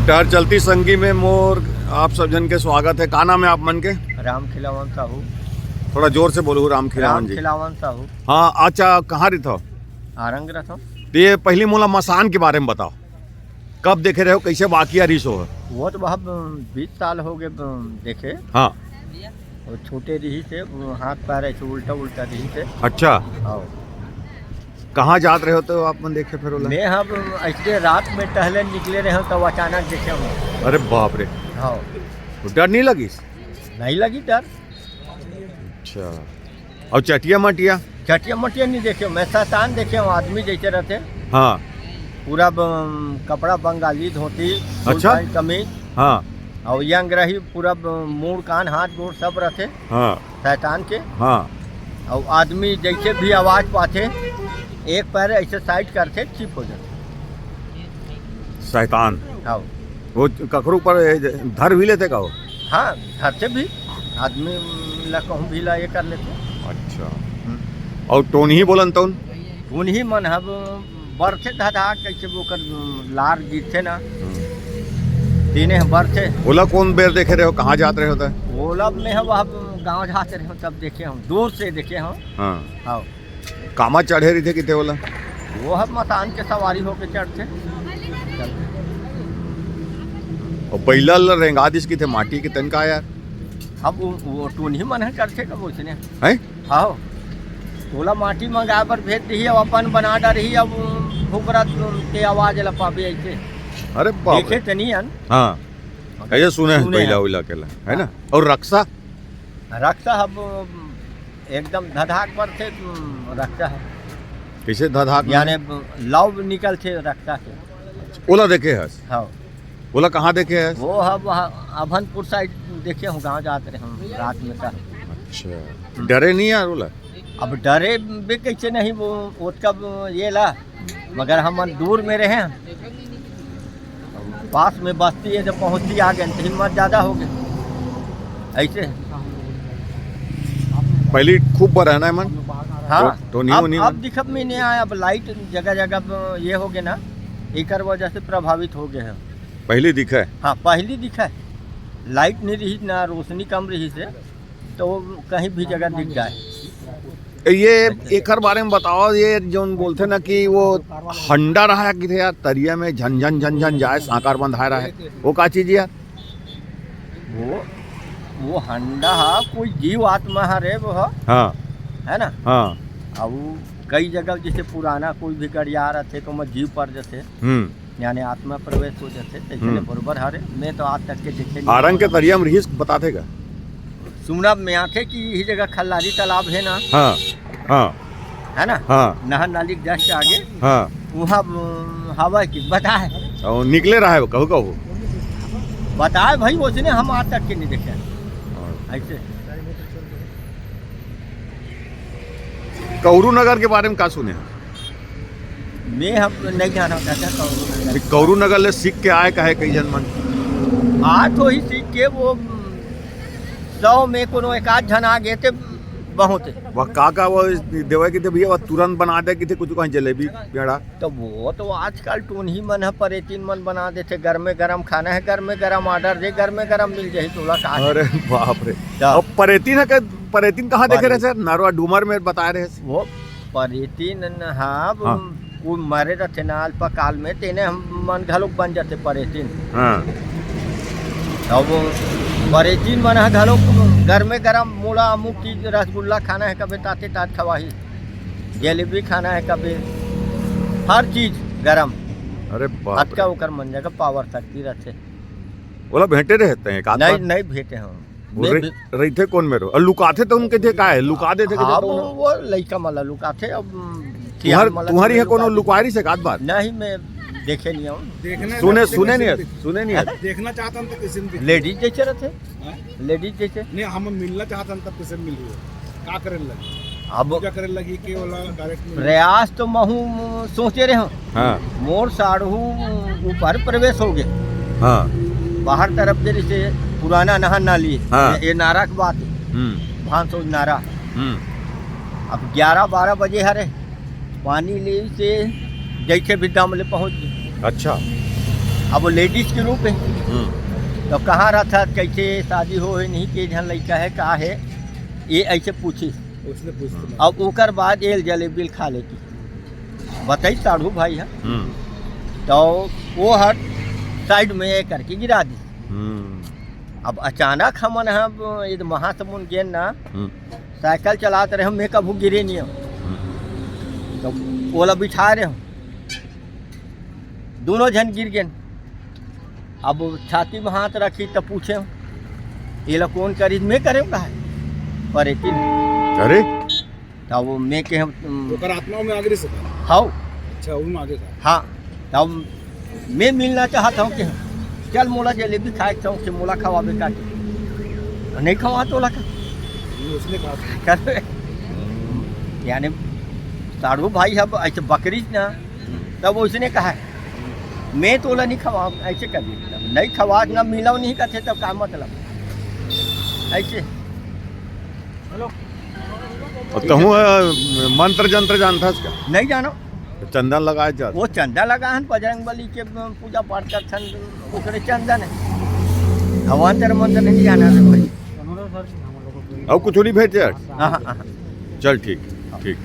टहर चलती संगी में मोर आप सब जन के स्वागत है। का नाम है आप मन के? राम खिलावन साहू। थोड़ा जोर से बोलो। राम खिलावन जी। खिलावन साहू। हाँ अच्छा, कहाँ रही था? आरंग रहा। तो ये पहली मोला मसान के बारे में बताओ, कब देखे रहे हो, कैसे वाकिया रही सो है? वो तो बहुत 20 साल हो गए देखे। हाँ, वो छोटे रही से हाथ पैर ऐसे उल्टा उल्टा रही से। अच्छा, हाँ। कहाँ जात रहे हो तो आप मन देखे फिर? मैं हम ऐसे रात में टहले निकले रहे तो अचानक देखे हम। अरे बाप रे। हाँ। तो डर नहीं लगी? नहीं लगी डर। अच्छा, और चटिया मटिया? चटिया मटिया नहीं देखे, मैं शैतान देखे हूँ, आदमी जैसे रहते। हाँ। पूरा कपड़ा बंगाली धोती, अच्छा, कमीज। हाँ। और यंग रही, पूरा मुंह कान हाथ गोड़ सब रहते। हाँ। शैतान के। हाँ। और आदमी जैसे भी आवाज पाते एक पैर ऐसे साइड करते चिप हो जाते। शैतान। हाँ। वो ककरू पर धर भी लेते का वो? हाँ, घर से भी आदमी ला कहूँ भी ला ये कर लेते। अच्छा, और टोन ही बोलन तो उन्हीं मन अब बरथे धधा कैसे वो कर लार जीते ना तीने बरथे। बोला कौन बेर देखे रहे हो, कहाँ जाते रहे होता है? ओला में हम वह गाँव जाते रहे तब देखे हम, दूर से देखे हम। हाँ। हाँ। कामा चढ़े रही थे कितने बोला? वो हम मसान के सवारी होके चढ़ते। और बैला रेंगा दिस की थे माटी के तनका यार। अब वो टून ही मन है करते कब उसने है? हाँ, बोला माटी मंगा पर भेज दी, अब अपन बना डरी, अब फुकरा के आवाज लपाबे ऐसे। अरे बाप रे। देखे तनी अन। हाँ, ऐसे सुने हैं बैला उला के है ना। और रक्षा? रक्षा अब एकदम धधाक पर थे। रक्षा है कैसे धधाक? यानी लव निकल थे रक्षा के। ओला देखे है? हाँ। ओला कहाँ देखे है? वो अब अभनपुर साइड देखे हूँ, गाँव जाते रहे हम रात में का। अच्छा, डरे नहीं यार ओला? अब डरे भी कैसे नहीं, वो उसका ये ला, मगर हम दूर में रहे हैं, पास में बस्ती है, जब पहुँचती आ गए तो हिम्मत ज़्यादा हो गई ऐसे। पहले खूब बरहना है मन। हाँ। तो नहीं अब दिखत में नहीं आया, अब लाइट जगह जगह ये हो गए ना, एक वजह से प्रभावित हो गए हैं। पहले दिखा है? हाँ, पहली दिखा है, लाइट नहीं रही ना, रोशनी कम रही से, तो कहीं भी जगह दिख जाए। ये एक बारे में बताओ, ये जो बोलते ना कि वो हंडा रहा है कि यार तरिया में झन झन जाए साकार बंधा रहा है, वो का चीज यार? वो हंडा कोई जीव आत्मा है रे वो। हाँ। है ना। हाँ। अब कई जगह जैसे पुराना कोई भी गड़िया रहते तो मैं जीव पर जाते, यानी आत्मा प्रवेश हो जाते, इसलिए बरोबर हरे। मैं तो आज तक के देखे नहीं। आरंग के तरिया में रहीस बताते का? सुमना में आते कि यही जगह खल्लारी तालाब है ना। हाँ। हाँ। है ना। हाँ। नहर नाली जस्ट आगे। हाँ। वहाँ हवा की बताए और निकले रहा है वो कहू बताए भाई, उसने हम आज तक के नहीं देखे ऐसे। कौरू नगर के बारे में क्या सुने हैं? मैं हम नहीं जाना चाहता। कौरू नगर ले सीख के आए कहे कई जन मन आज तो ही सीख के वो 100 में कोनो एक आध जन आ गए थे बहुत। वह काका वो देवे की भैया तुरंत बना दे कि थे कुछ कहीं जलेबी पेड़ा। तो वो तो आजकल टून ही मन है, परेतीन मन बना देते। गर्मे गरम खाना है, गर्मे गरम ऑर्डर दे, गर्मे गरम मिल जाए तो। अरे बाप रे। अब परेतीन है, परेतीन कहाँ देखे रहे? नरवा डूमर में बता रहे वो परेतीन। हाँ, कोई मरे रहते ना अल्पकाल में, तेने हम मन घलोक बन जाते परेतीन। हाँ। अब परेतीन मन है घलोक गर्मे गरम मूला अमुक चीज, रसगुल्ला खाना है कभी, ताते तात खवाही, जलेबी खाना है कभी, हर चीज गरम। अरे बाप रे। ओकर मन जगह पावर शक्ति रहते। बोला भेंटे रहते हैं? नहीं भेटे हम रही थे कौन मेरो? और लुकाते तो उनके थे, का है लुका देते? वो लइका मला लुकाते। अब तुम्हारी है कोनो लुकारी से काट बात? नहीं, मैं देखे नहीं हूँ। सुने नहीं है। देखना चाहता तो किसी ने लेडीज जैसे रहते, लेडीज जैसे नहीं, हम मिलना चाहता तब किसी मिल रही क्या करे लगी? अब क्या करे लगी कि वाला डायरेक्ट प्रयास तो महू सोचे रहे हूँ। हाँ। मोर साढ़ू ऊपर प्रवेश हो गए। हाँ। बाहर तरफ जैसे पुराना नहर नाली। हाँ। ये नारा की बात है, भांसो नारा। अब 11-12 बजे हरे पानी ले से जैसे भी दाम ले पहुँच गए। अच्छा। अब वो लेडीज के रूप है, तो कहाँ रहा था, कैसे शादी हो है नहीं, के जहाँ लड़का है कहाँ है, ये ऐसे पूछी। उसने पूछते अब ओकर बाद ये जलेबी खा लेती, बताई साढ़ू भाई है, तो वो हर साइड में ये करके गिरा दी। अब अचानक हमन हम ये महासमुंद गेन ना साइकिल चलाते रहे, मैं कभू गिरे नहीं हूँ, तो ओला बिठा रहे हूँ, दोनों जन गिर गए। अब छाती में हाथ रखी तो पूछे ये लोग कौन करी, मैं करे कहा पर अरे तब वो मैं के हम ओकर आत्मा में आगे से हाँ अच्छा उनमें आगे था। हाँ, तब मैं मिलना चाहता हूँ कि चल मोला जलेबी खाए चाहूँ कि मोला खवाबे काटे, नहीं खवा तो लगा उसने कहा कर, यानी साढ़ू भाई अब ऐसे बकरी ना, तब उसने कहा मैं तोला नहीं खवा, ऐसे कर दी नहीं खवा ना मिला नहीं करते तब का मतलब ऐसे। कहूँ मंत्र जंत्र जानता है क्या? नहीं जानो, चंदन लगाए जा वो चंदा लगा हन बजरंग बली के पूजा पाठ कर ओकरे चंदन है, हवांतर मंत्र नहीं जाना है भाई। और कुछ नहीं भेजे। हाँ हाँ हाँ। चल ठीक ठीक।